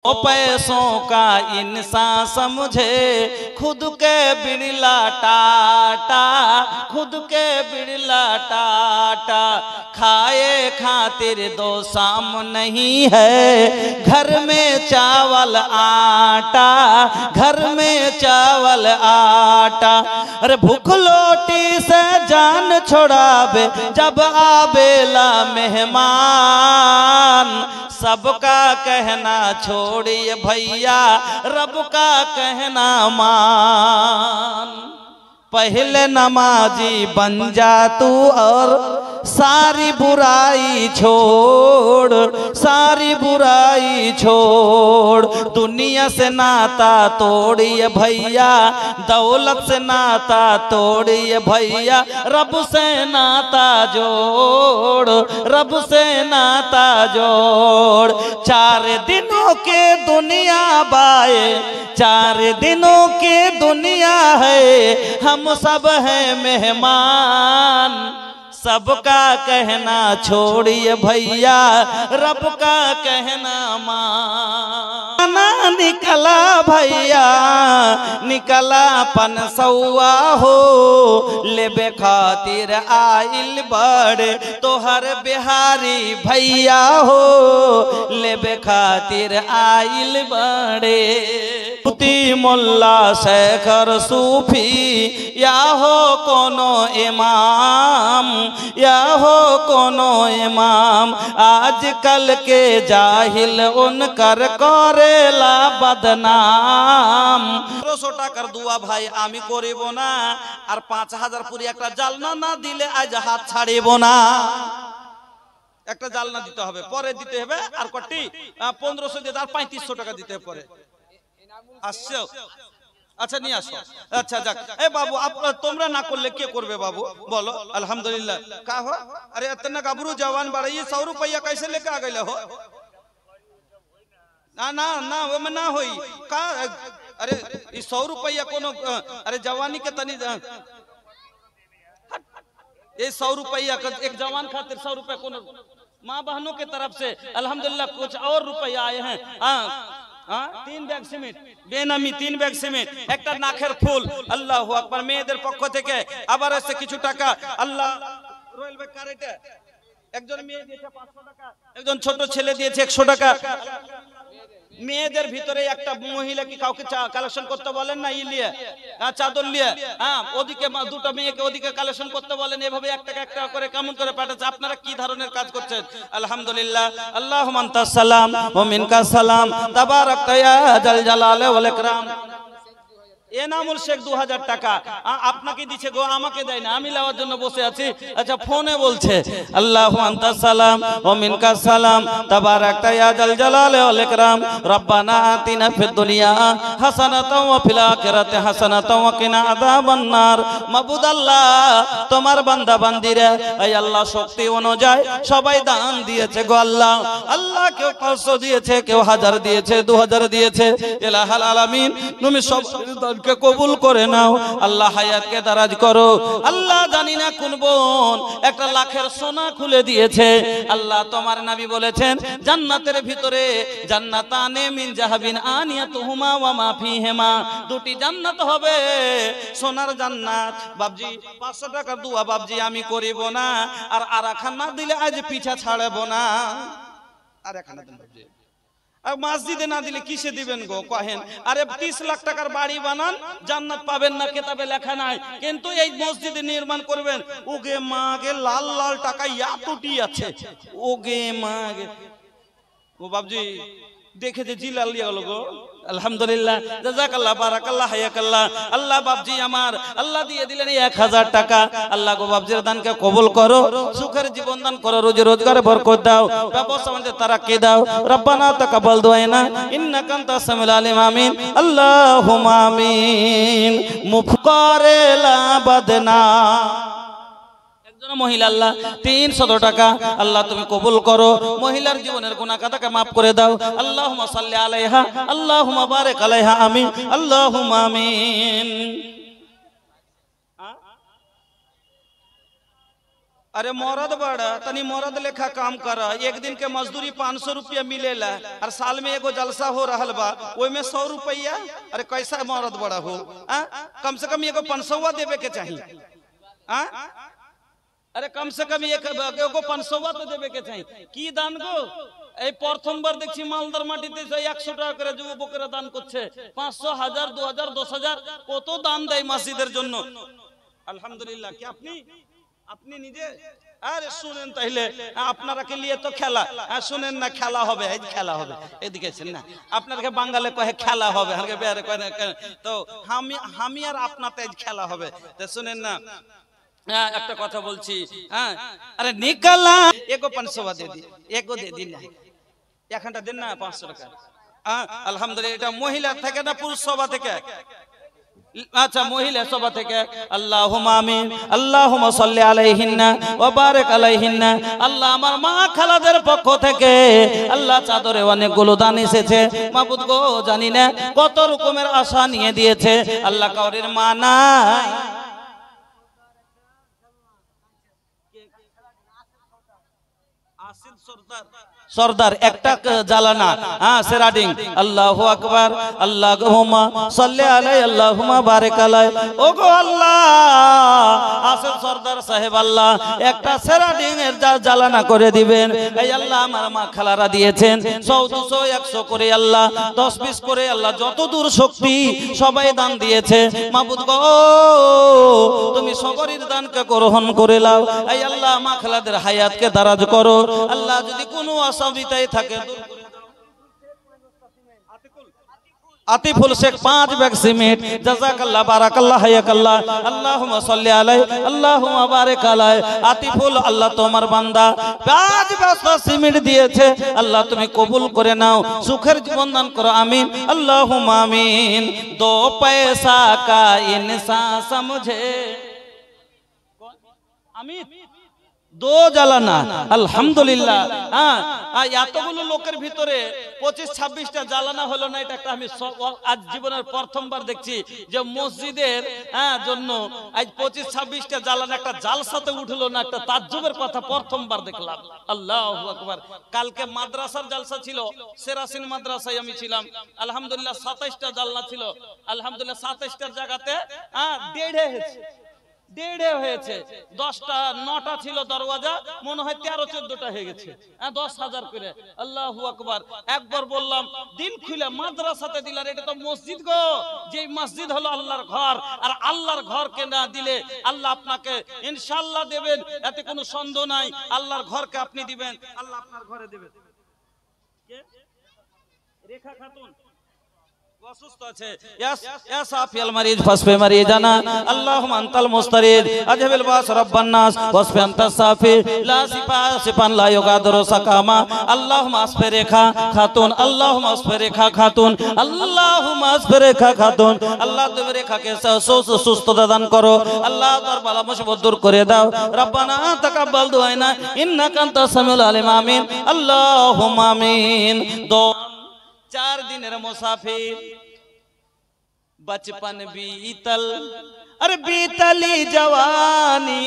पैसों का इंसान समझे खुद के बिरला टाटा, खुद के बिरला टाटा। खाए खातिर दो शाम नहीं है, घर में चावल आटा, घर में चावल आटा। अरे भूख लोटी से जान छोड़ावे जब आवेला मेहमान। सबका कहना छोड़िए भैया, रब का कहना मान। पहले नमाजी बन जा तू और सारी बुराई छोड़, सारी बुराई छोड़। दुनिया से नाता तोड़िए भैया, दौलत से नाता तोड़िए भैया, रब से नाता जोड़, रब से नाता जोड़। 4 दिनों के दुनिया बाए, 4 दिनों के दुनिया है, हम सब हैं मेहमान। सबका कहना छोड़िए भैया, रब का कहना माना। निकला भैया निकला 500 हो, लेबे खातिर आइल बड़े तोहर बिहारी भैया हो, लेबे खातिर आइल बड़े। मुल्ला शेखर सूफी या हो कोनो इमाम, या हो कोनो इमाम। आजकल के जाहिल उनकर करेला बदनाम। 1500 টাকার দুয়া ভাই আমি করিব না, আর 5000 পুরি একটা জালনা না দিলে আজ হাত ছাড়িব না। একটা জালনা দিতে হবে, পরে দিতে হবে। আর কটি 1500 দিয়ে আর 3500 টাকা দিতে হবে পরে। আসছো? আচ্ছা নিয়ে আসো। আচ্ছা যাক। এ বাবু তোমরা না করলে কে করবে বাবু বলো? अल्हम्दुलिल्लाह का हो? अरे इतना गबरू जवान बड़ा, ये 100 रुपया कैसे लेके आ गए हो? ना ना ना वो में ना होई का। अरे ये 100 रुपया कोनो, अरे जवानी के तनी ये 100 रुपया एक जवान खातिर 100 रुपया कोनो माँ बहनों के तरफ से अल्हम्दुलिल्लाह कुछ और रुपया आए हैं। 3 ব্যাগ সিমেন্ট বেনামি, 3 ব্যাগ সিমেন্ট, একটা নাখের ফুল। আল্লাহু আকবার। মেয়েদের পক্ষ থেকে আবার এসে কিছু টাকা। আল্লাহ রয়েল ব্যাগ কারেটে একজন মেয়ে দিয়েছে 500 টাকা, একজন ছোট ছেলে দিয়েছে 100 টাকা। মেয়েদের ভিতরে একটা মহিলা কি কাউকে কালেকশন করতে বলেন না, ই নিয়ে চাদর নিয়ে, ওদিকে দুটো মেয়েকে ওদিকে কালেকশন করতে বলেন। এভাবে 1 টাকা 1 টাকা করে কেমন করে পাঠাচ্ছে। আপনারা কি ধরনের কাজ করছেন? আলহামদুলিল্লাহ। আল্লাহুম্মা আনতাস সালাম ওয়া মিনকাস সালাম, তাবারাকতা ইয়া জাল জালালি ওয়াল ইকরাম। এনামুল শেখ 2000 টাকা আপনাকে দিছে গো, আমাকে দেয় না, আমি নেওয়ার জন্য বসে আছি। আচ্ছা ফোনে বলছে আল্লাহু আনতাস সালাম ওয়া মিনকাস সালাম, তাবারাকতা ইয়া জাল জালালি ওয়াল ইকরাম, রব্বানা আতিনা ফিদ দুনিয়া হাসানাতাও ওয়া ফিল আখিরাতি হাসানাতাও ওয়া কিনা আযাবান নার। মাবুদ আল্লাহ, তোমার বান্দা বান্দিরা এই আল্লাহ শক্তি অনুযায়ী সবাই দান দিয়েছে গো আল্লাহ। আল্লাহ কেউ 500 দিয়েছে, কেউ 1000 দিয়েছে, 2000 দিয়েছে। ইলাহাল আলামিন তুমি সব কে কবুল করে নাও আল্লাহ, হায়াতকে দারাজ করো আল্লাহ। জানি না কোন বোন একটা লাখের সোনা খুলে দিয়েছে আল্লাহ। তোমার নবী বলেছেন জান্নাতের ভিতরে জান্নাতানে মিন জাহাবিন আনিয়াতুহুমা ওয়া মা ফিহিমা, 2টি জান্নাত হবে, সোনার জান্নাত। বাবজি 500 টাকার দোয়া বাবজি আমি করিব না, আর আরাখান না দিলে আজ পিছা ছাড়ব না। আরাখান দেন বাবজি, আর মসজিদে না দিলে কিসে দিবেন গো কহেন? আরে 30 লাখ টাকার বাড়ি বানান, জান্নাত পাবেন না, কিতাবে লেখা নাই। কিন্তু এই মসজিদে নির্মাণ করবেন, ওগে মাগে লাল লাল টাকা এতটি আছে, ওগে মাগে। ও বাবজি দেখে যে জিলাল লিয়ে গেল গো। আলহামদুলিল্লাহ, জাযাকাল্লাহ, বারাকাল্লাহ, হায়াকাল্লাহ। আল্লাহ বাবজি আমার আল্লাহ দিয়ে দিলেন 1000 টাকা। আল্লাহ গো বাবজির দানকে কবুল করো, সুখের জীবন দান করো, রোজি রোজগারে বরকত দাও, ব্যবসা বাণিজ্যে তারাক্কি দাও। রব্বানা তাকাব্বাল দুআনা ইন্নাকা আনতাস সামিউল আলিম। আমিন আল্লাহুম্মা আমিন। মুফকারেলা বদনা মহিলা আল্লাহ 300 টাকা আল্লাহ তুমি কবুল করো, মহিলার জীবনের গুনাহ খাতাকে maaf করে দাও। আল্লাহুম্মা সাল্লি আলাইহা আল্লাহুম্মা বারিক আলাইহা। আমিন আল্লাহুম্মা আমিন। अरे मरद बड़ा तनी मरद लेखा काम कर, एक दिन के मजदूरी 500 रुपया मिलेला और साल में एगो जलसा हो रहल बा ओय में 100 रुपया। अरे कैसा मरद बड़ा हो? कम से कम एगो 500 देवे के चाहिए। अरे कम से कम एगो 500 तो देवे के चाहिए। की दान गो এই প্রথমবার দেখছি মালদার মাটিতে 100 টাকা করে যুবকেরা দান করছে, 500, 1000, 2000, 10000 কত দান দেয় মসজিদের জন্য। আলহামদুলিল্লাহ। কি আপনি নিজে আরে শুনেন তাইলে আপনারা কে লিয়ে তো খেলা, শুনেন না খেলা হবে, এই খেলা হবে এদিকে আছেন না আপনাদেরকে বাঙালি কহে খেলা হবে, আমাকে বেয়ারে কয় না তো আমি আর আপনাতে খেলা হবে। তো শুনেন না একটা কথা বলছি, আরে নিকালা এগো 500 দে দি, এগো দে দিন না, এখানটা দেন না 500 টাকা। আলহামদুলিল্লাহ। এটা মহিলা থেকে না পুরুষ সভা থেকে? আচ্ছা মহিলা সভা থেকে। আল্লাহুম্মা আমিন। আল্লাহুম্মা সাল্লি আলাইহিন্না ওয়া বারিক আলাইহিন্না। আল্লাহ আমার মা খালাদের পক্ষ থেকে আল্লাহ চাদরে অনেকগুলো দান এসেছে মাবুদ গো, জানি না কত রকমের আশা নিয়ে দিয়েছে। আল্লাহ কাউরির মা নাই। সর্দার একটা জ্বালানা সেরাডিং। আল্লাহু আকবার। আল্লাহুম্মা সাল্লি আলাইহি আল্লাহুম্মা বারিক আলাইহি। ওগো আল্লাহ আসিফ সর্দার সাহেব আল্লাহ একটা সেরাডিং এর জ্বালানা করে দিবেন। এই আল্লাহ আমার মা খালারা দিয়েছেন 100, 200, 100 করে আল্লাহ 10, 20 করে আল্লাহ যত দূর শক্তি সবাই দান দিয়েছে মাবুদ গো, তুমি সবরের দানকে গ্রহণ করে নাও। এই আল্লাহ মা খালাদের হায়াতকে দারাজ করো আল্লাহ। যদি কোনো অসুবিধায় থাকে আতিফুল শেখ 5 ব্যাগ সিমেন্ট, জাযাকাল্লাহ বারাকাল্লাহ হায়াকাল্লাহ। আল্লাহুম্মা সাল্লি আলাইহি আল্লাহুম্মা বারিক আলাইহি। আতিফুল আল্লাহ তোমার বান্দা 5 বস্তা সিমেন্ট দিয়েছে আল্লাহ তুমি কবুল করে নাও, সুখের জীবন দান করো আমিন আল্লাহুম্মা আমিন। 2 পয়সা কা ইনসান সমঝে আমিন। 2 জ্বালানা আলহামদুলিল্লাহ। এতগুলো লোকের ভিতরে 25-26টা জ্বালানা হলো না, এটা একটা আমি আজ জীবনের প্রথমবার দেখছি যে মসজিদের জন্য আজ 25-26টা জ্বালানা একটা জালসাতে উঠলো না, একটা তাজ্জুবের কথা প্রথমবার দেখলাম। আল্লাহু আকবার। কালকে মাদ্রাসার জালসা ছিল, সেরাসিন মাদ্রাসায় আমি ছিলাম। আলহামদুলিল্লাহ 27টা জ্বালানা ছিল। আলহামদুলিল্লাহ 27টার জায়গাতে 1.5 হয়েছে। 10টা 9টা ছিল দরওয়াজা, মনে হয় 13-14টা হয়ে গেছে। 10,000 করে। আল্লাহু আকবার। একবার বললাম দিন খুলে মাদ্রাসাতে দিলার, এটা তো মসজিদ গো, যে মসজিদ হলো আল্লাহর ঘর, আর আল্লাহর ঘরকে না দিলে আল্লাহ আপনাকে ইনশাআল্লাহ দেবেন, এতে কোনো সন্দেহ নাই। আল্লাহর ঘরকে আপনি দিবেন, আল্লাহ আপনার ঘরে দেবেন। কে? রেখা খাতুন অসুস্থ আছে। ইয়া সাফিয়াল মারিজ ফাসফে মারিজানা আল্লাহুম্মা আনতাল মুস্তারিদ আজহাবিল বাস রাব্বান নাস ওয়াসফি আনতাস সাফি লা সিফান লা ইউগাদিরু সাকামা। আল্লাহুম্মা আসফি রেখা খাতুন, আল্লাহুম্মা আসফি রেখা খাতুন, আল্লাহুম্মা আসফি রেখা খাতুন। আল্লাহ তুমি রেখাকে সুস্থতা দান করো আল্লাহ, তার বালা মুসিবত দূর করে দাও। রব্বানা তাকাব্বাল দুআনা ইন্নাকা আনতাস সামিউল আলিম আমিন আল্লাহুম্মা আমিন। 4 দিনের মুসাফির, बचपन बीतल अरे बीतली जवानी,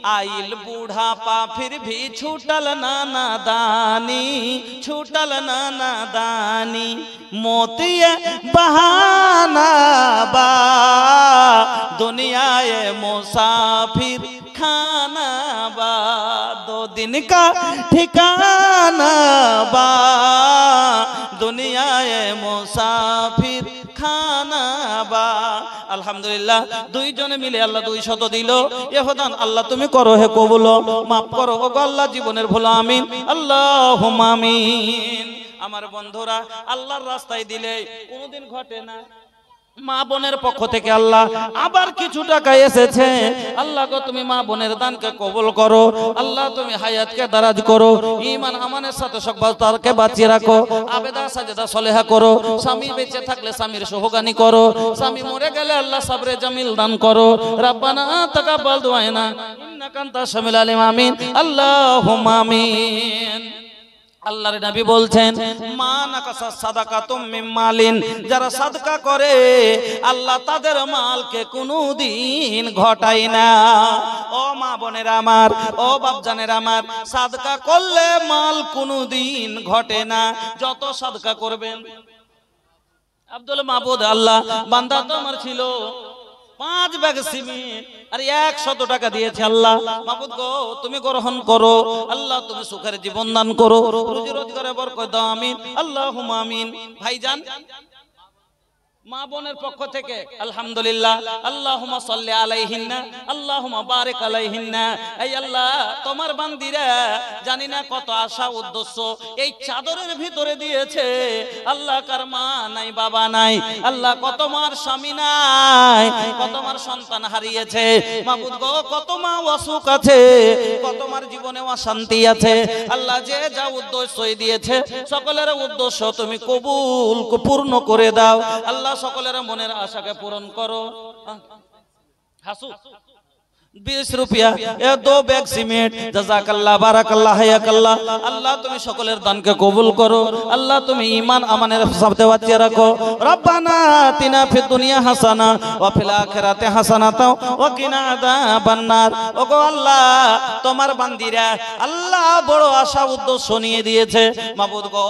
आइल बूढ़ापा फिर भी छूटल नाना दानी, छूटल नाना दानी। मोतिये बहाना बा दुनिया ये मुसाफिर खाना बा, 2 दिन का ठिकाना बा दुनिया ये मुसाफिर खाना बा। আলহামদুলিল্লাহ 2 জনে মিলে আল্লাহ 200 দিল। এহদান আল্লাহ তুমি করো হে কবুল, মাফ করো ওগো আল্লাহ জীবনের ভুল আমিন আল্লাহুম্মা আমিন। আমার বন্ধুরা আল্লাহর রাস্তায় দিলে কোনোদিন ঘটে না। মা বোনের পক্ষ থেকে আল্লাহ আবার কিছু টাকা এসেছে, আল্লাহ গো তুমি মা বোনের দানকে কবুল করো আল্লাহ, তুমি হায়াতকে দারাজ করো, ঈমান আমানের সাথে সহবাসকে বাঁচিয়ে রাখো, আবেদা সাজেদা সলেহা করো, স্বামী বেঁচে থাকলে স্বামীর সোহাগানি করো, স্বামী মরে গেলে আল্লাহ সাবরে জামিল দান করো। রব্বানা তাকাব্বাল দুআনা ইন্নাকা আনতাস সামিউল আলিম আমিন আল্লাহুম্মা আমিন। আল্লাহর নবী বলছেন মা নাকাসা সাদাকাতুম মিন মালিন, যারা সাদকা করে আল্লাহ তাদের মালকে কোনোদিন ঘটায় না। ও মা বোনেরা আমার, ও বাপজানেরা আমার, সাদকা করলে মাল কোনোদিন ঘটে না। যত সাদকা করবেন। আব্দুল মাহবুদ আল্লাহ বান্দা তো আমার ছিল 5 ব্যাগ সিমেন্ট আর 100 টাকা দিয়েছে। আল্লাহ মাহবুদ গো তুমি গ্রহণ করো, আল্লাহ তুমি সুখের জীবন দান করো, রুজি রোজগারে বরকত দাও, আমিন আল্লাহুম্মা আমিন। ভাইজান মা বোনের পক্ষ থেকে আলহামদুলিল্লাহ, আল্লাহুম্মা সাল্লি আলাইহিন্না, আল্লাহুম্মা বারিক আলাইহিন্না। এই আল্লাহ তোমার বান্দিরা জানি না কত আশা উদ্দেশ্য এই চাদরের ভিতরে দিয়েছে। আল্লাহ কার মা নাই বাবা নাই, আল্লাহ কত মার স্বামী নাই, কত মার সন্তান হারিয়েছে। মাবুদ গো কত মা অসুখ আছে, কত মার জীবনে অশান্তি আছে। আল্লাহ যে যা উদ্দেশ্য দিয়েছে সকলের উদ্দেশ্য তুমি কবুল পূর্ণ করে দাও। আল্লাহ সকলের মনের আশাকে পূরণ করো। হাসু 20 রুপিয়া 2 ব্যাগ সিমেন্ট, জাযাকাল্লাহ বারাকাল্লাহ হায়াকাল্লাহ। আল্লাহ তুমি সকলের দানকে কবুল করো। আল্লাহ তুমি ঈমান আমানের সাথে বাঁচিয়ে রাখো। রব্বানা আতিনা ফিদ দুনিয়া হাসানা ওয়া ফিল আখিরাতি হাসানাতাও ওয়া কিনা আযাবান নার। ওগো আল্লাহ তোমার বান্দিরা আল্লাহ বড় আশা উদ্দেশ্য নিয়ে দিয়েছে। মাবুদ গো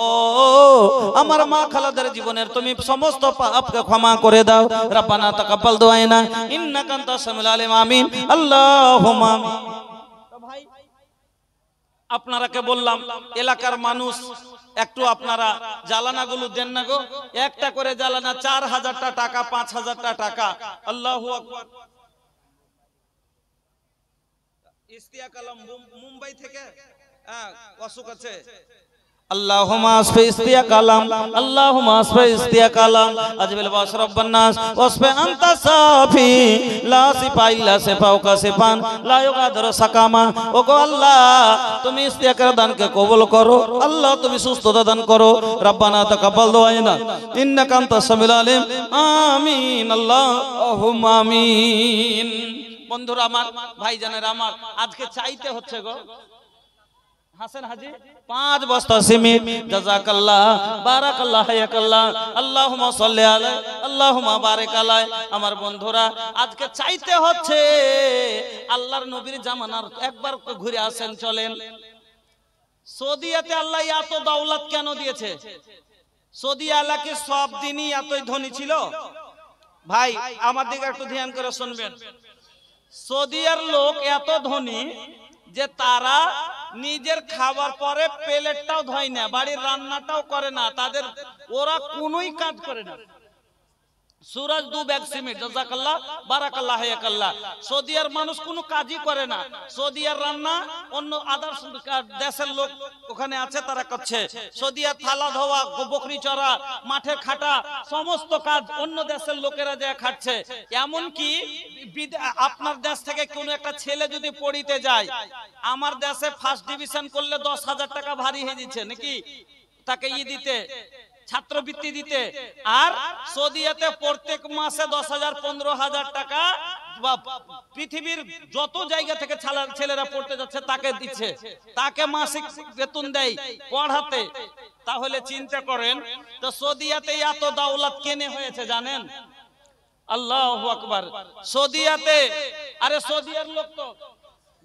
আমার মা খালাদের জীবনের তুমি সমস্ত পাপকে ক্ষমা করে দাও। রব্বানা তাকাব্বাল দুআনা ইন্নাকা আনতাস সামিউল আলিম, আমিন আল্লাহুম্মা আমিন। তো ভাই আপনারাকে বললাম এলাকার মানুষ একটু আপনারা জ্বালানাগুলো দেন না গো, একটা করে জ্বালানা 4000 টাকা 5000 টাকা। আল্লাহু আকবার। ইস্তিয়াক আলম মুম্বাই থেকে অসুখ আছে। اللهم اصف استياق علم، اللهم اصف استياق علم، اجبل واشرب الناس واصف انت صافي لا صفا الا صفاك صفان لا يغادر سقما। ওগো আল্লাহ তুমি ইস্তিয়াকের দানকে কবুল করো, আল্লাহ তুমি সুস্থতা দান করো। রব্বানা তাকাব্বাল দুআনা ইন্নাকা আনতাস সামিউল আলিম, আমিন আল্লাহুম্মা আমিন। বন্ধুরা আমার, ভাইজানেরা আমার, আজকে চাইতে হচ্ছে গো হাসান হাজি 5 বস্তা সিমেন্ট, জাযাকাল্লাহ বারাকাল্লাহ হায়াকাল্লাহ, আল্লাহুম্মা সাল্লি আলাইহি আল্লাহুম্মা বারিক আলাইহি। আমার বন্ধুরা আজকে চাইতে হচ্ছে। আল্লাহর নবীর জামানার একবার ঘুরে আসেন, চলেন। সৌদিয়াতে আল্লাহ এত দৌলত কেন দিয়েছে? সৌদি আল্লাহ কি সব দিনই এতই ধনী ছিল? ভাই আমার দিকে একটু ধ্যান করে শুনবেন। সৌদিয়ার লোক এত ধনী যে তারা নিজের খাবার পরে প্লেটটাও ধোয় না, বাড়ির রান্নাটাও করে না, তাদের ওরা কোনোই কাজ করে না। সুরাজ 2 ব্যাগ সিমেন্ট, জাযাকাল্লাহ বারাকাল্লাহ হায়াকাল্লাহ। সৌদিয়ার মানুষ কোনো কাজই করে না। সৌদিয়ার রান্না অন্য আদার্স দেশের লোক ওখানে আছে তারা করছে। সৌদিয়ার থালা ধোয়া, বকরি চড়া, মাঠে খাটা, সমস্ত কাজ অন্য দেশের লোকেরা যায় খাচ্ছে। এমন কি আপনার দেশ থেকে কোনো একটা ছেলে যদি পড়িতে যায়, আমার দেশে ফার্স্ট ডিভিশন করলে 10,000 টাকা ভারী হয়ে যাচ্ছে নাকি, তাকে দিতে ছাত্রবৃত্তি দিতে। আর সৌদিয়াতে প্রত্যেক মাসে 10,000 15,000 টাকা পৃথিবীর যত জায়গা থেকে ছেলেরা পড়তে যাচ্ছে তাকে দিচ্ছে, তাকে মাসিক বেতন দেয় পড়াতে। তাহলে চিন্তা করেন তো সৌদিয়াতে এত দৌলত কেনে হয়েছে জানেন? আল্লাহু আকবার। সৌদিয়াতে, আরে সৌদিয়ার লোক তো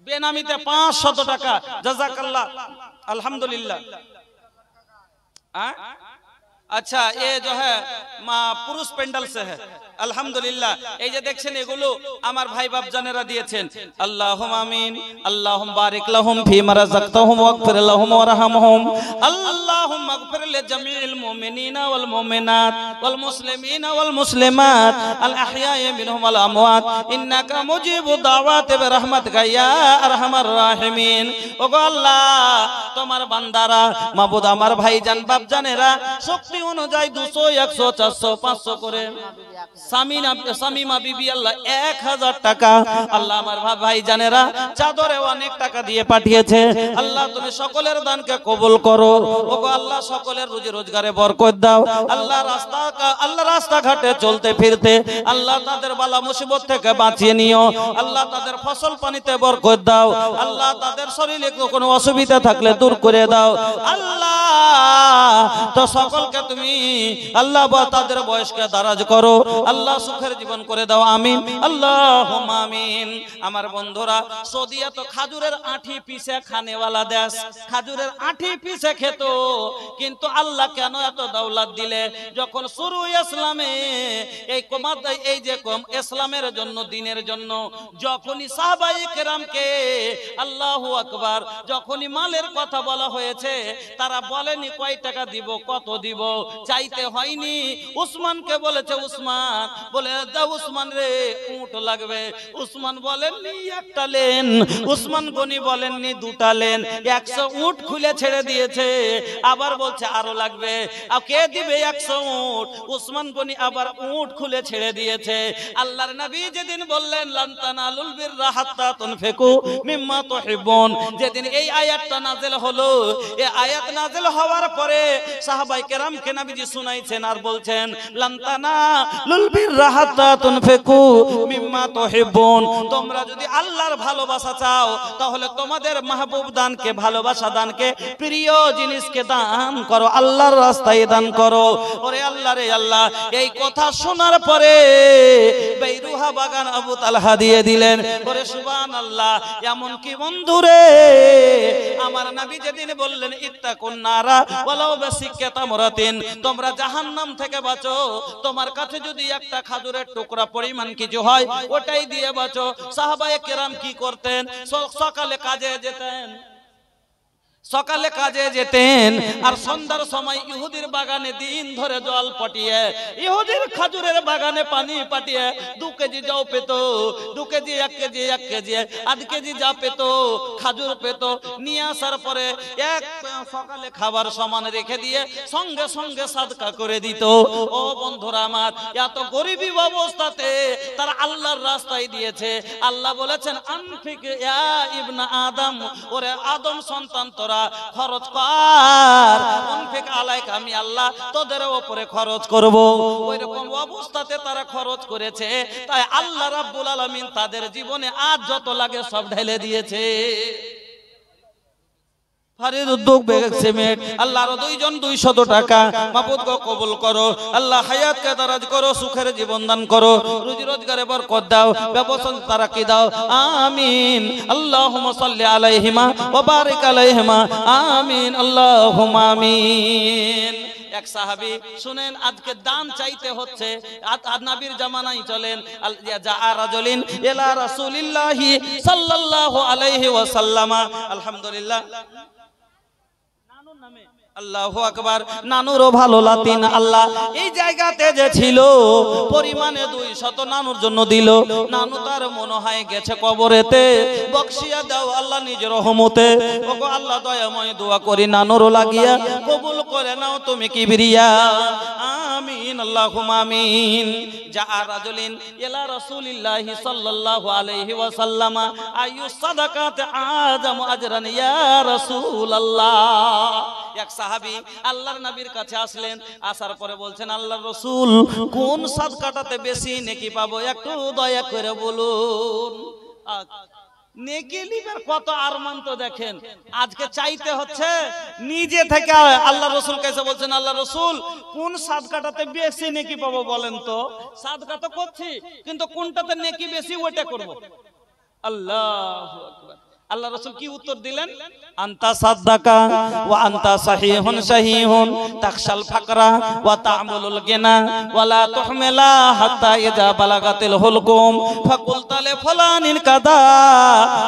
বেনামিতে 500 টাকা, জাযাকাল্লাহ अल्हम्दुलिल्लाह। अच्छा ये जो है पुरुष पेंडल से है अल्हम्दुलिल्लाह। এই যে দেখছেন এগুলো আমার ভাই বাপ জানেরা দিয়েছেন। আল্লাহুম্মা আমিন। আল্লাহুম্মা বারিক লাহুম ফিমা রাযাকতাহুম ওয়াগফির লাহুম ওয়ারহামহুম। আল্লাহুম্মা ইগফির লিজামিল মুমিনিনা ওয়াল মুমিনাত ওয়াল মুসলিমিনা ওয়াল মুসলিমাত আল আহইয়াই মিনহুম ওয়াল আমওয়াত ইন্নাকা মুজিবুদ দাওয়াতি বিরহমাতিকা ইয়া আরহামার রাহিমিন। ওগো আল্লাহ তোমার বান্দারা মাবুদ আমার ভাইজান বাপ জানেরা শক্তি অনুযায়ী 200 100 400 500 করে শামিমা বিবি আল্লাহ 1000 টাকা। আল্লাহ আমার ভাই জানেরা চাদরে অনেক টাকা দিয়ে পাঠিয়েছে। আল্লাহ তুমি সকলের দানকে কবুল করো। ওগো আল্লাহ সকলের রুজি রোজগারে বরকত দাও। আল্লাহ রাস্তাঘাটে চলতে ফিরতে আল্লাহ তাদের বালা মুসিবত থেকে বাঁচিয়ে নিও। আল্লাহ তাদের ফসল পানিতে বরকত দাও। আল্লাহ তাদের শরীরে কোনো অসুবিধা থাকলে দূর করে দাও। আল্লাহ তো সকলকে তুমি আল্লাহ তাদের বয়সকে দারাজ করো। আল্লাহ সুখের জীবন করে দাও, আমিন আল্লাহুম্মা আমিন। আমার বন্ধুরা, সৌদিয়া তো খাজুরের আঁঠি পিছে খানেওয়ালা দেশ, খাজুরের আঁঠি পিছে খেত। কিন্তু আল্লাহ কেন এত দৌলত দিলে? যখন শুরু ইসলামে এই যে ইসলামের জন্য, দিনের জন্য যখনই সাহাবায়ে কেরামকে আল্লাহু আকবার যখনই মালের কথা বলা হয়েছে, তারা বলেনি কয় টাকা দিব, কত দিব, চাইতে হয়নি। উসমানকে বলেছে, উসমান বলে দাও, উসমান রে উট লাগবে। উসমান বলেননি একটা লেন, উসমান গনি বলেননি দুটা লেন, 100 উট খুলে ছেড়ে দিয়েছে। আবার বলছে আরো লাগবে। আর কে দিবে 100 উট? উসমান গনি আবার উট খুলে ছেড়ে দিয়েছে। আল্লাহর নবী যেদিন বললেন লান তানালুল বিররা হাত্তা তুনফিকু মিম্মা তুহিব্বুন, যেদিন এই আয়াতটা নাযিল হলো, এই আয়াত নাযিল হওয়ার পরে সাহাবায়ে কেরামকে নবীজি শুনাইছেন আর বলছেন লান তানালুল বিররা হাত্তা তুনফিকু মিম্মা তুহিব্বুন, তোমরা যদি আল্লাহর ভালোবাসা চাও তাহলে তোমাদের মাহবুব দানকে, ভালোবাসা দানকে, প্রিয় জিনিসকে দান করো, আল্লাহর রাস্তায় দান করো। ওরে আল্লাহ রে আল্লাহ, এই কথা শোনার পরে বেরুহা বাগান আবু তালহা দিয়ে দিলেন। ওরে সুবহানাল্লাহ, এমন কি বন্ধুরে, আমার নবী যেদিন বললেন ইত্তাকুন নারা ওয়ালাউ বিসিক্কাতা মুরাতিন, তোমরা জাহান্নাম থেকে বাঁচো, তোমার কাছে যদি একটা খাজুরের টুকরা পরিমাণ কিছু হয় ওটাই দিয়ে বাঁচো। সাহাবায়ে কেরাম কি করতেন? সকালে কাজে যেতেন, সকালে কাজে যেতেন আর সন্ধ্যার সময় ইহুদির বাগানে দিন ধরে জল পাঠিয়ে, ইহুদির খাজুরের বাগানে পানি পাঠিয়ে 2 কেজি যাও পেত, 2 কেজি 1 কেজি 1 কেজি 8 কেজি যা পেত খাজুর পেত। নিয়ে আসার পরে এক সকালে খাবার সমান রেখে দিয়ে সঙ্গে সঙ্গে সাদকা করে দিত। ও বন্ধুরা আমার, এত গরিবী অবস্থাতে তারা আল্লাহর রাস্তায় দিয়েছে। আল্লাহ বলেছেন আনফিক ইয়া ইবনা আদম, ওরে আদম সন্তান তোরা খরচ কর, আনফিক আলাইকা, আমি আল্লাহ তোদের উপরে খরচ করব। ওই রকম অবস্থাতে তারা খরচ করেছে, তাই আল্লাহ রাব্বুল আলামিন তাদের জীবনে আজ যত লাগে সব ঢেলে দিয়েছে। ফারিদ উদ্যোগ বেগ সিমেন্ট, আল্লাহর 2 জন 200 টাকা মাবুদ গো কবুল করো। আল্লাহ হায়াতকে দারাজ করো, সুখের জীবন দান করো, রুজি রোজগারে বরকত দাও, ব্যবসা তারাকি দাও, আমিন আল্লাহুম্মা সাল্লি আলাইহিমা ওয়া বারিক আলাইহিমা, আমিন আল্লাহুম্মা আমিন। এক সাহাবী শুনেন, আজকে দান চাইতে হচ্ছে, নবীর জামানায় চলেন, যা রাজুলিন ইলা রাসূলিল্লাহি সাল্লাল্লাহু আলাইহি ওয়াসাল্লাম, আলহামদুলিল্লাহ, আল্লাহু আকবার, নানুরও ভালো লাতিন। আল্লাহ এই জায়গাতে যে ছিল পরিমাণে 200 নানুর জন্য দিল। নানু তার মনে হয় গেছে কবরেতে, বকশিয়া দাও আল্লাহ নিজ রহমতে। ওগো আল্লাহ দয়াময়, দোয়া করি নানুরও লাগিয়া কবুল করে নাও তুমি কিবরিয়া, আমিন আল্লাহুম্মা আমিন। যা রাজুলিন ইলা রাসূলিল্লাহি সাল্লাল্লাহু আলাইহি ওয়াসাল্লাম, আইয়ু সাদাকাত আযামু আজরান ইয়া রাসূলুল্লাহ। এক সাহাবী আল্লাহর নবীর কাছে আসলেন, আসার পরে বলছেন আল্লাহর রাসূল, কোন সাদকাটাতে বেশি নেকি পাবো, একটু দয়া করে বলুন। নেকি লিবার কত আরমান তো দেখেন, আজকে চাইতে হচ্ছে নিজে থেকে। আল্লাহর রাসূল কাছে বলছেন আল্লাহর রাসূল, কোন সাদকাটাতে বেশি নেকি পাবো বলেন তো। সাদকা তো করছি, কিন্তু কোনটাতে নেকি বেশি ওটা করব। আল্লাহু আকবার। আল্লাহ রাসূল কি উত্তর দিলেন? আনতা সাদাকা ওয়া আনতা সাহিহুন শাহিহুন তাখশাল ফাকরা ওয়া তা'মুলুল গিনা ওয়া লা তুহমিলা হাত্তা ইযা বালাগাতিল হুলকুম ফাকুলতা লি ফুলানিন কাযা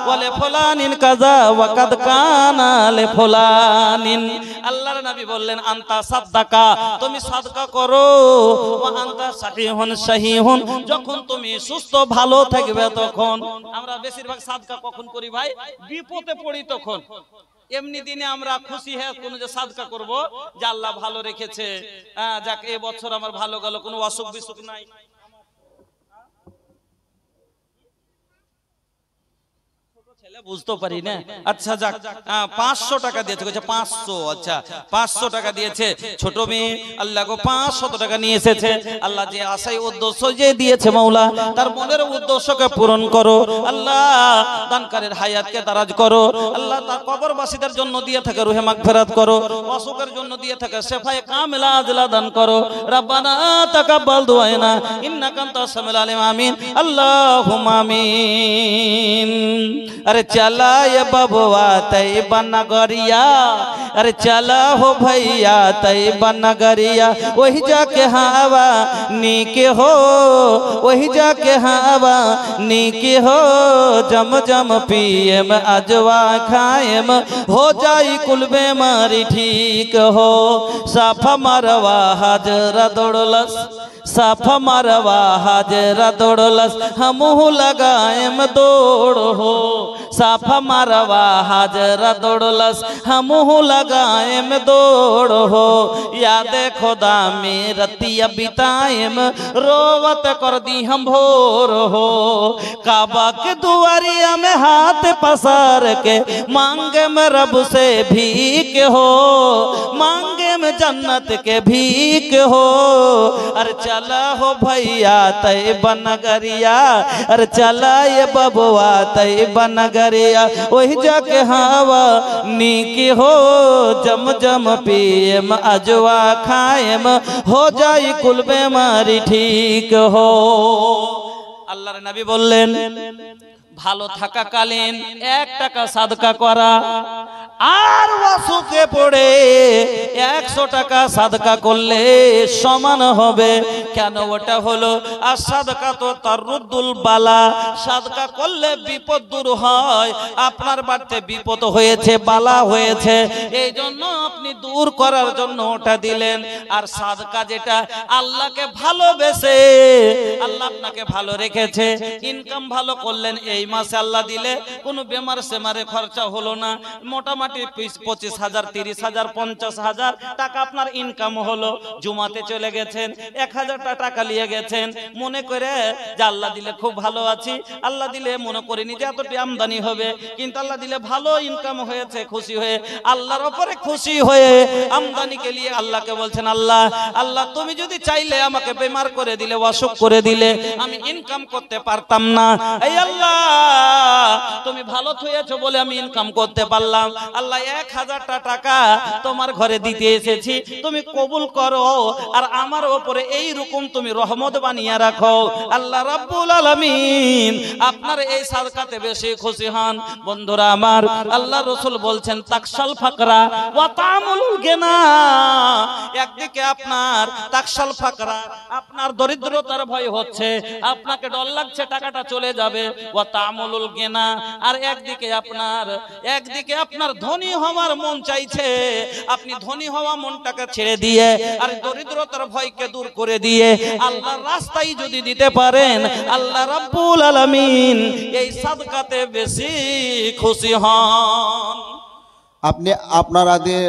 ওয়া লি ফুলানিন কাযা ওয়া কাদ কানা লি ফুলানিন। আল্লাহর নবী বললেন আনতা সাদাকা, তুমি সাদকা করো, ওয়া আনতা সাহিহুন শাহিহুন, যখন তুমি সুস্থ ভালো থাকবে তখন। আমরা বেশিরভাগ সাদকা কখন করি ভাই? বিপদে পড়ি তখন। এমনি দিনে আমরা খুশি হয়ে কোন যে সাদকা করব, যে আল্লাহ ভালো রেখেছে, যাক এই বছর আমার ভালো গেল, কোনো অসুখ বিসুখ নাই, বুঝতে পারি না। আচ্ছা যাক, 500 টাকা দিয়েছে, 500। আচ্ছা 500 টাকা দিয়েছে ছোট মেয়ে, আল্লাহ গো 500 টাকা নিয়ে এসেছে। আল্লাহ যে আশাই উদ্দেশ্য যে দিয়েছে মাওলা, তার মনের উদ্দেশ্যকে পূরণ করো আল্লাহ। দানকারীর হায়াতকে দারাজ করো আল্লাহ। তার কবরবাসীদের জন্য দিয়ে থাকে রুহে মাগফিরাত করো, অসুখের জন্য দিয়ে থাকে শেফায়ে কামিলা আজলা দান করো। রব্বানা তাকাব্বাল দুআনা ইন্নাকা আনতাস সামিউল আলিম। আমিন আল্লাহুম্মা আমিন। अरे चला ये बबुआ तैयबा नगरिया, अरे चला हो भैया तैयबा नगरिया। वही जाके हवा नीके हो, वही जाके हवा नीके हो। जम जम पियम अजवा खाएम, हो जाई कुल बेमारी ठीक हो। साफा मरवा हाजरा दौड़लस, साफा मरवा हाजरा दौड़लस, हमहू लगाएम दौड़ हो। साफा मरवा हाजरा दौड़लस, हमहू लगाएम दौड़ हो। याद खुदा में रतिया बिताएम, रोवत कर दी हम भोर हो। काबा के दुआरिया में हाथ पसार के मांगे में रब से भीख हो, मांगे में जन्नत के भीख हो। अरे चला हो भैया तैयबा नगरिया, अरे चला ये बबुआ तैयबा नगरिया। वही जाके हवा नीकी हो, जम जम पियम अजवा खाएम, हो जाई कुल बेमारी ठीक हो। আল্লাহর নবী বললেন ভালো থাকাকালীন 1 টাকা সাদকা করা, আর অসুখে পড়ে 100 টাকা সাদকা করলে সমান হবে। কেন? ওটা হলো আর সাদকা তো তারুদ্দুল বালা। সাদকা করলে বিপদ দূর হয়। আপনার বাড়িতে বিপদ হয়েছে, বালা হয়েছে, এই জন্য আপনি দূর করার জন্য ওটা দিলেন। আর সাদকা যেটা আল্লাহকে ভালোবেসে, আল্লাহ আপনাকে ভালো রেখেছে, ইনকাম ভালো করলেন, এই মাসে আল্লাহ দিলে কোনো বেমার সেমারে খরচা হলো না, মোটামুটি 25,000 30,000 50,000 টাকা আপনার ইনকাম হলো। জুমাতে চলে গেছেন, 1000 টাকা নিয়ে গেছেন, মনে করে যে আল্লাহ দিলে খুব ভালো আছি, আল্লাহ দিলে মনে করিনি যে এতটি আমদানি হবে, কিন্তু আল্লাহ দিলে ভালো ইনকাম হয়েছে, খুশি হয়ে আল্লাহর উপরে খুশি হয়ে আমদানিকে নিয়ে আল্লাহকে বলছেন আল্লাহ, আল্লাহ তুমি যদি চাইলে আমাকে বেমার করে দিলে, অসুখ করে দিলে, আমি ইনকাম করতে পারতাম না। এই আল্লাহ তুমি ভালো থুয়েছো বলে আমি ইনকাম করতে পারলাম। আল্লাহ 1000 টাকা তোমার ঘরে দিতে এসেছি, তুমি কবুল করো, আর আমার উপরে এই রকম তুমি রহমত বানিয়ে রাখো। আল্লাহ রাব্বুল আলামিন আপনার এই সাদকাতে বেশি খুশি হন। বন্ধুরা আমার, আল্লাহ রাসূল বলছেন তাকশাল ফাকরা ওয়া তামুল গিনা। একদিকে আপনার তাকশাল ফাকরা, আপনার দরিদ্রতার ভয় হচ্ছে, আপনাকে ডর লাগছে টাকাটা চলে যাবে, ওয়া তামুল গিনা। আর একদিকে আপনার ধনী হওয়ার মন চাইছে, আপনি ধনী হওয়া মনটাকে ছেড়ে দিয়ে আর দরিদ্রতার ভয়কে দূর করে দিয়ে আল্লাহর রাস্তায় যদি দিতে পারেন, আল্লাহ রাব্বুল আলামিন এই সাদকাতে বেশি খুশি হন। আপনাদের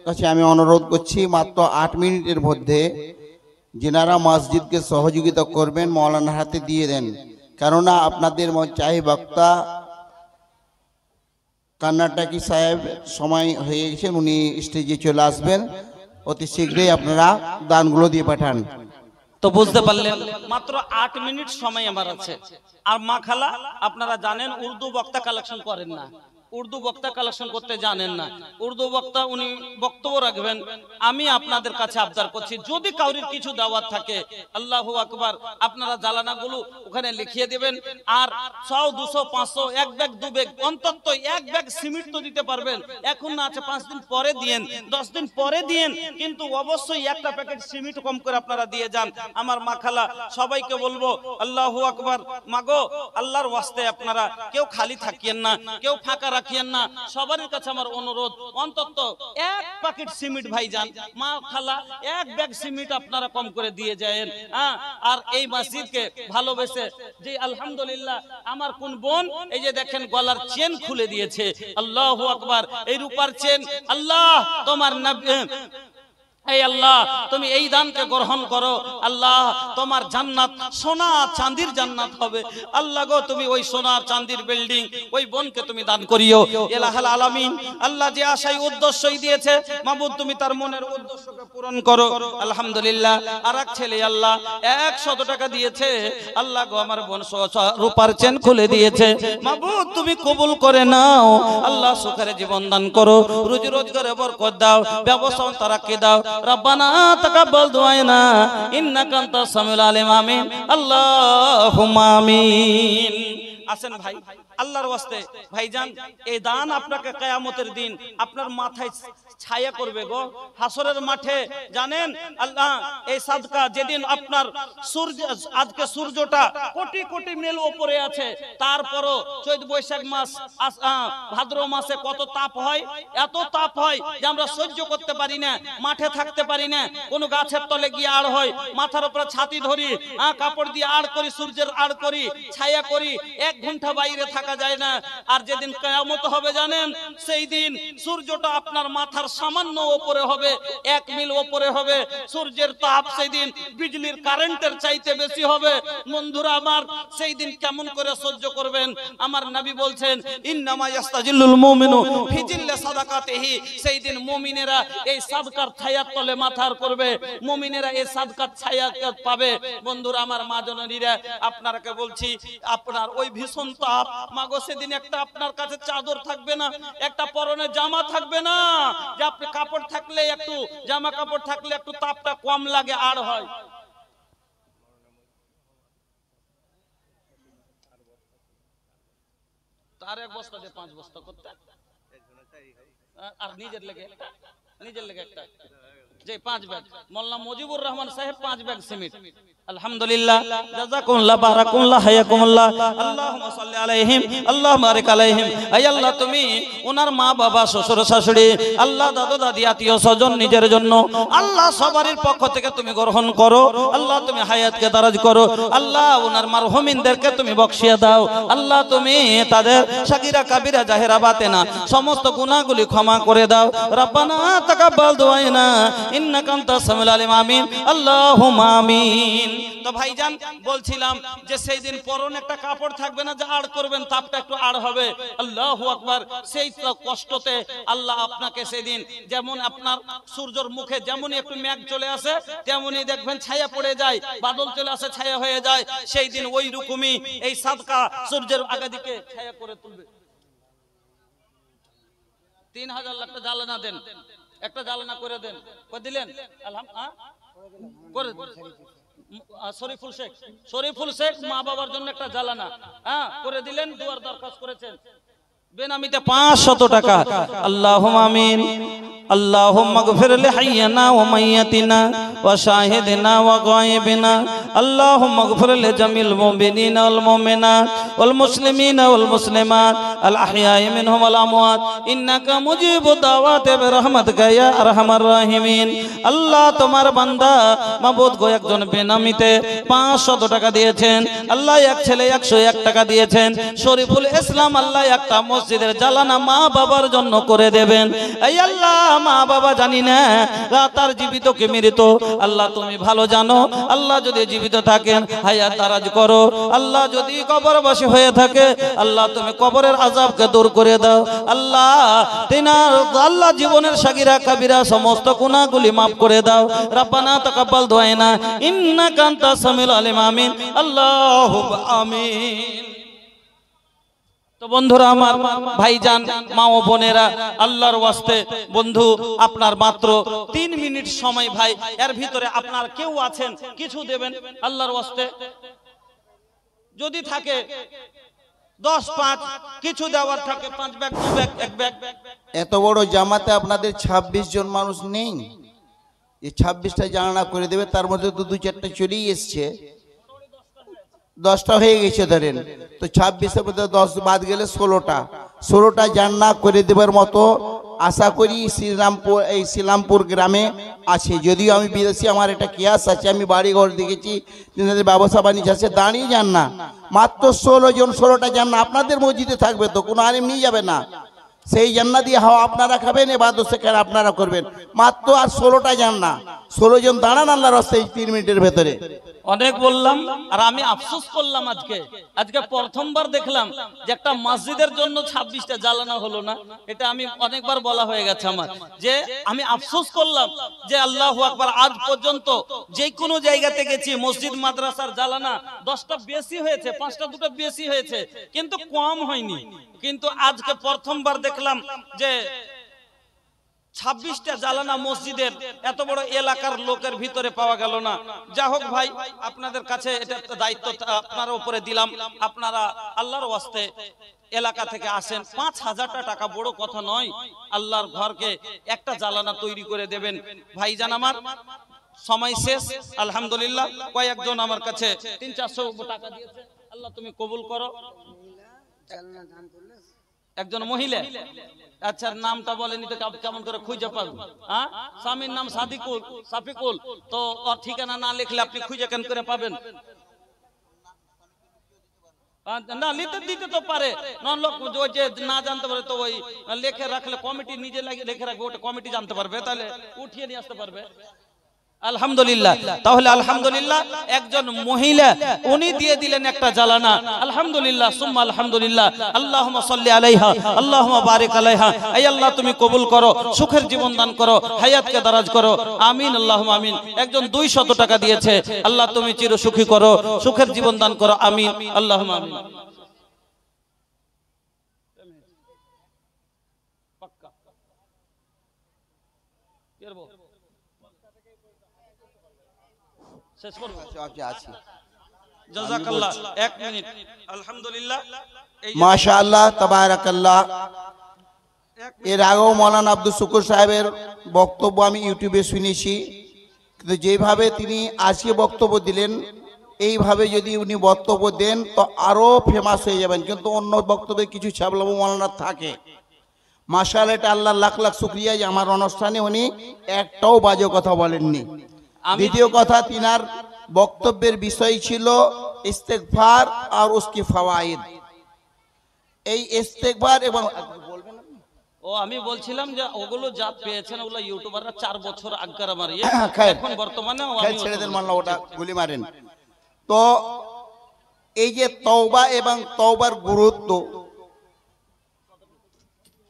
কাছে আমি অনুরোধ করছি, মাত্র 8 মিনিটের মধ্যে যেনারা মসজিদকে সহযোগিতা করবেন মৌলানার হাতে দিয়ে দেন। কেননা আপনাদের চাই বক্তা কর্ণাটকি সাহেব সময় হয়ে গেছে, উনি স্টেজে চলে আসবেন, অতি শীঘ্রই আপনারা দানগুলো দিয়ে পাঠান। তো বুঝতে পারলেন, মাত্র 8 মিনিট সময় আমার আছে। আর মা খালা আপনারা জানেন উর্দু বক্তা কালেকশন করেন না, উর্দু বক্তা কালেকশন করতে জানেন না। উর্দু বক্তা উনি বক্তব্য রাখবেন, আমি আপনাদের কাছে আবদার করছি যদি কাউরির কিছু দাওয়াত থাকে, আল্লাহু আকবার, আপনারা জালানাগুলো ওখানে লিখিয়ে দেবেন। আর 100 200 500 1 ব্যাগ 2 ব্যাগ অন্তত 1 ব্যাগ সিমেন্ট তো দিতে পারবেন। এখন না আছে 5 দিন পরে দিয়েন, 10 দিন পরে দিয়েন, কিন্তু অবশ্যই একটা প্যাকেট সিমেন্ট কম করে আপনারা দিয়ে যান। আমার মা খালা সবাইকে বলবো আল্লাহু আকবার, মাগো আল্লাহর ওয়াস্তে আপনারা কেউ খালি থাকিয়েন না, কেউ ফাঁকা রাখিয়েন না। সবার কাছে আমার অনুরোধ, অন্তত 1 প্যাকেট সিমেন্ট ভাইজান, মা খালা 1 ব্যাগ সিমেন্ট আপনারা কম করে দিয়ে যায়েন। আর এই মসজিদকে ভালোবেসে যে আলহামদুলিল্লাহ আমার কোন বোন এই যে দেখেন গলার চেন খুলে দিয়েছে, আল্লাহু আকবার, এই রূপার চেন, আল্লাহ তোমার নবী এই আল্লাহ তুমি এই দানকে গ্রহণ করো আল্লাহ, তোমার জান্নাত সোনা চাঁদির জান্নাত হবে আল্লাহ গো। তুমি ওই সোনা চাঁদির বিল্ডিং ওই বোনকে তুমি দান করিও ইলাহুল আলামিন। আল্লাহ যে আশাই উদ্দেশ্যই দিয়েছে মাবুদ তুমি তার মনের উদ্দেশ্যকে পূরণ করো। আলহামদুলিল্লাহ। আর এক ছেলে আল্লাহ 100 টাকা দিয়েছে আল্লাহ গো, আমার বোন রূপার চেন খুলে দিয়েছে মাবুদ তুমি কবুল করে নাও আল্লাহ, সুখের জীবন দান করো, রুজি রোজগারে বরকত দাও, ব্যবসা তারাক্কি দাও। রব্বানা তাকাব্বাল দুআনা ইন্নাকা আনতাস সামিউল আলিম। আমিন আল্লাহুম্মা আমিন। আসেন ভাই আল্লাহর ওয়াস্তে ভাইজান, এই দান আপনাকে কিয়ামতের দিন আপনার মাথায় ছায়া করবে গো হাসরের মাঠে। জানেন আল্লাহ এই সাদকা যেদিন আপনার সূর্য, আজকে সূর্যটা কোটি কোটি মিল উপরে আছে, তারপরও চৈত বৈশাখ মাস ভাদ্র মাসে কত তাপ হয়, এত তাপ হয় যে আমরা সহ্য করতে পারি না, মাঠে থাকতে পারি না, কোনো গাছের তলে গিয়ে আড় হয়, মাথার উপরে ছাতি ধরি, কাপড় দিয়ে আড় করি, সূর্যের আড় করি, ছায়া করি, 1 ঘন্টা বাইরে থাকা যায় না। আর যেদিন কিয়ামত হবে জানেন, সেই দিন সূর্যটা আপনার মাথার সামান্য উপরে হবে, 1 মিল উপরে হবে। সূর্যের তাপ সেই দিন বিজলির কারেন্টের চাইতে বেশি হবে। বন্ধুরা আমার, সেই দিন কেমন করে সহ্য করবেন? আমার নবী বলছেন ইন্নামা ইয়াস্তাজিল্লুল মুমিনু ফি জিল্লি সাদাকাতিহি। সেই দিন মুমিনেরা এই সাদকার ছায়ার তলে মাথার করবে, মুমিনেরা এই সাদকার ছায়া পাবে। বন্ধুরা আমার, মা জননীরা আপনারাকে বলছি, আপনার ওই ভীষণ তাপ মাগো, সেদিন একটা আপনার কাছে চাদর থাকবে না, একটা পরনে জামা থাকবে না, যে আপনি কাপড় থাকলে একটু, জামা কাপড় থাকলে একটু তাপটা কম লাগে আর হয়। তার 1 বস্তা দিয়ে 5 বস্তা করতে, আর নিজের লেগে একটা যে 5 ব্যাগ। মোল্লা মুজিবুর রহমান সাহেব 5 ব্যাগ সিমেন্ট। আলহামদুলিল্লাহ, জাযাকুমুল্লাহ, বারাকাল্লাহ, হায়াকুমুল্লাহ, আল্লাহুম্মা সাল্লি আলাইহিম, আল্লাহুম্মা বারিক আলাইহিম। আয় আল্লাহ তুমি ওনার মা বাবা, শ্বশুর শাশুড়ি, আল্লাহ দাদা দাদি, আত্মীয় স্বজন, নিজের জন্য আল্লাহ সবারই পক্ষ থেকে তুমি গ্রহণ করো আল্লাহ, তুমি হায়াতকে দারাজ করো আল্লাহ, ওনার মারহুমিনদেরকে তুমি বখশিয়ে দাও আল্লাহ, তুমি তাদের সাগীরা কাবীরা জাহেরা বাতেনা সমস্ত গুনাহগুলি ক্ষমা করে দাও। রব্বানা তাকাব্বাল দুআনা ইন্নাকা আনতাস সামিউল আলিম। আমিন আল্লাহুম্মা আমিন। তো ভাইজান বলছিলাম যে সেই দিন পরনে একটা কাপড় থাকবে না, যে আড় করবেন, তাপটা একটু আড় হবে। আল্লাহু আকবার। সেই কষ্টতে আল্লাহ আপনাকে সেদিন, যেমন আপনার সূর্যের মুখে যেমনই একটু মেঘ চলে আসে, তেমনই দেখবেন ছায়া পড়ে যায়, বাদল চলে আসে, ছায়া হয়ে যায়। সেই দিন ওই রকমই এই সাদকা সূর্যের আগে দিকে ছায়া করে তুলবে। 3000 একটা জ্বালানা দেন, একটা জ্বালানা করে দেন, করে দিলেন করে শরীফুল শেখ মা বাবার জন্য একটা জ্বালানা করে দিলেন, দুয়ার দরখাস্ত করেছেন বেনামিতে 500 টাকা। আল্লাহুম্মা আমিন। আল্লাহুম্মা গফির লিহাইয়িনা ওয়া মাইয়াতিনা ওয়া শাহিদিনা ওয়া গায়িবিনা। আল্লাহুম্মা গফির লিজামিল মুমিনিনা ওয়াল মুমিনাত ওয়াল মুসলিমিনা ওয়াল মুসলিমাত আল আহইয়াই মিনহুম ওয়াল আমওয়াত ইন্নাকা মুজিবুদ দাওয়াতি বিরহমাতিকা ইয়া আরহামার রাহিমিন। আল্লাহ তোমার বান্দা মাবুদ গো একজন বেনামিতে 500 টাকা দিয়েছেন আল্লাহ, এক ছেলে 101 টাকা দিয়েছেন। শরীফুল ইসলাম আল্লাহ একটা মসজিদের জ্বালানা মা বাবার জন্য করে দেবেন। এই আল্লাহ মা বাবা জানি না তার জীবিত কি মৃত, আল্লাহ তুমি ভালো জানো। আল্লাহ যদি জীবিত থাকেন হায়াত দারাজ করো আল্লাহ, যদি কবরবাসী হয়ে থাকে আল্লাহ তুমি কবরের আযাবকে দূর করে দাও আল্লাহ, তিনার আল্লাহ জীবনের সাগীরা কাবীরা সমস্ত গুনাহগুলি maaf করে দাও। রব্বানা তাকাব্বাল দুআনা ইন্নাকা আনতাস সামিউল আলিম। আমিন আল্লাহুম্মা আমিন। তো বন্ধুরা আমার, ভাইজান, মা ও বোনেরা, আল্লাহর ওয়াস্তে বন্ধু আপনার মাত্র 3 মিনিট সময় ভাই, এর ভিতরে আপনার কেউ আছেন কিছু দেবেন আল্লাহর ওয়াস্তে, যদি থাকে 10-5 কিছু দেওয়ার থাকে, 5 ব্যাগ 2 ব্যাগ 1 ব্যাগ। এত বড় জামাতে আপনাদের 26 জন মানুষ নেই, এই 26টা জানানা করে দেবে, তার মধ্যে তো 2-4টা চলেই এসছে, 10টা হয়ে গেছে ধরেন, তো 26-এর মধ্যে 10 বাদ গেলে 16টা জান্না করে দেবার মতো আশা করি শ্রীরামপুর গ্রামে আছে। যদিও আমি বিদেশি, আমার একটা কেয়াস আছে, আমি বাড়ি ঘর দেখেছি, তিনাদের ব্যবসা বাণিজ্য আছে, দাঁড়িয়ে যান না, মাত্র 16 জন, 16টা জান্না আপনাদের মসজিদে থাকবে, তো কোনো আলেম নিয়ে যাবে না। সেই জান্নাতি হাওয়া আপনারা খাবেন, ইবাদত সেখানে আপনারা করবেন। মাত্র আর 16টা জান্নাত, 16 জন দাঁড়ান আল্লাহর রাস্তায় 3 মিনিটের ভেতরে। অনেক বললাম, আর আমি আফসোস করলাম আজকে প্রথমবার দেখলাম যে একটা মসজিদের জন্য 26টা জ্বালানো হলো না। এটা আমি অনেকবার বলা হয়ে গেছে আমার, যে আমি আফসোস করলাম যে আল্লাহু আকবার, আজ পর্যন্ত যে কোনো জায়গাতে গেছি মসজিদ মাদ্রাসার জ্বালানা 10টা বেশি হয়েছে, 5টা 2টা বেশি হয়েছে, কিন্তু কম হয়নি। কিন্তু আজকে প্রথমবার দেখলাম যে 26টা জ্বালানা মসজিদের এত বড় এলাকার লোকের ভিতরে পাওয়া গেল না। যা হোক ভাই, আপনাদের কাছে এটা দায়িত্ব আপনার উপরে দিলাম। আপনারা আল্লাহর ওয়াস্তে এলাকা থেকে আসেন, 5000টা টাকা বড় কথা নয়, আল্লাহর ঘরকে একটা জ্বালানা তৈরি করে দেবেন। ভাইজান আমার সময় শেষ, আলহামদুলিল্লাহ। কয়েকজন আমার কাছে 300-400 টাকা দিয়েছে, আল্লাহ তুমি কবুল করো। একজন মহিলা, আচ্ছা নামটা বলেনি তো কেমন করে খুঁজে পাবো? হ্যাঁ, স্বামীর নাম সাফিকুল, তো ওর ঠিকানা না লিখলে আপনি খুঁজে কেন করে পাবেন? না দিতে তো পারে, লোক যে না জানতে পারে তো ওই লেখে রাখলে কমিটি নিজে লিখে রাখবে, ওটা কমিটি জানতে পারবে, তাহলে উঠিয়ে নিয়ে আসতে পারবে। আলহামদুলিল্লাহ, তাহলে আলহামদুলিল্লাহ একজন মহিলা উনি দিয়ে দিলেন একটা জ্বালানা। আলহামদুলিল্লাহ সুম্মা আলহামদুলিল্লাহ, আল্লাহুম্মা সাল্লি আলাইহা, আল্লাহুম্মা বারিক আলাইহা। এই আল্লাহ তুমি কবুল করো, সুখের জীবন দান করো, হায়াতকে দারাজ করো, আমিন আল্লাহুম্মা আমিন। একজন 200 টাকা দিয়েছে, আল্লাহ তুমি চির সুখী করো, সুখের জীবন দান করো, আমিন আল্লাহুম্মা আমিন। পাক্কা শেষ করব, আছি। জাযাকাল্লাহ, 1 মিনিট। আলহামদুলিল্লাহ, মাশাআল্লাহ, তাবারাকাল্লাহ। এর আগেও মৌলানা আব্দুল শুকুর সাহেবের বক্তব্য আমি ইউটিউবে শুনেছি, কিন্তু যেভাবে তিনি আজকে বক্তব্য দিলেন, এইভাবে যদি উনি বক্তব্য দেন তো আরো ফেমাস হয়ে যাবেন। কিন্তু অন্য বক্তব্যে কিছু ছাবলাবো মৌলানা থাকে। মাশাআল্লাহ, এটা আল্লাহ লাখ লাখ শুকরিয়া যে আমার অনুষ্ঠানে উনি একটাও বাজে কথা বলেননি। দ্বিতীয় কথা, তিনার বক্তব্যের বিষয় ছিল ইস্তেগফার আর উসকি ফাওয়াইদ। এই ইস্তেগফার এবং আমি বলছিলাম যে ওগুলো যা পেয়েছেন ওগুলো ইউটিউবাররা 4 বছর আগকার আমার এখন বর্তমানে ছেড়ে দেন, মানলাম ওটা গুলি মারেন। তো এই যে তওবা এবং তওবার গুরুত্ব,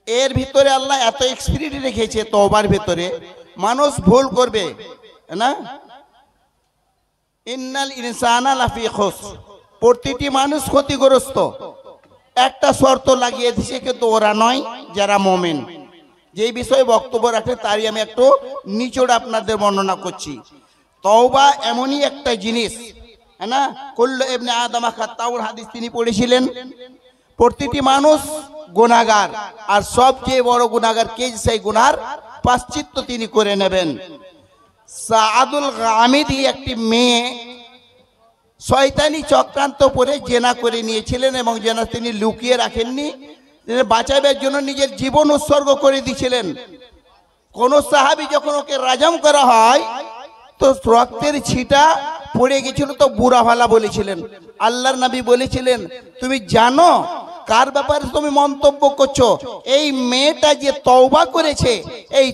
এর ভিতরে আল্লাহ এত এক্সপিরিয়েন্স রেখেছে তওবার ভিতরে। মানুষ ভুল করবে না, ইন্নাল ইনসানা লাফি খুসর, প্রতিটি মানুষ ক্ষতিগ্রস্ত। একটা শর্ত লাগিয়ে দিয়েছে, কিন্তু ওরা নয় যারা মুমিন। যেই বিষয়ে বক্তব্য রাখে তারই আমি একটু নিচড় আপনাদের বর্ণনা করছি। তওবা এমনই একটা জিনিস, হ্যাঁ না, কুল্লু ইবনে আদম খাত্তাউর হাদিস তিনি পড়েছিলেন। প্রতিটি মানুষ গুনাহগার, আর সবচেয়ে বড় গুনাহগার কে, সেই গুনার প্রায়শ্চিত্ত তিনি করে নেবেন। সাআদুল গামিদি একটি মেয়ে শয়তানি চক্রান্ত করে জেনা করে নিয়েছিলেন, এবং জেনা তিনি লুকিয়ে রাখেননি, তিনি বাঁচাবার জন্য নিজের জীবন উৎসর্গ করে দিয়েছিলেন। কোন সাহাবী যখন ওকে রাজম করা হয় তো রক্তের ছিটা পড়ে গেছিল, তো বুড়া ভালা বলেছিলেন। আল্লাহর নবী বলেছিলেন, তুমি জানো কার ব্যাপারে তুমি মন্তব্য করছো? এই মেয়েটা যে তওবা করেছে, এই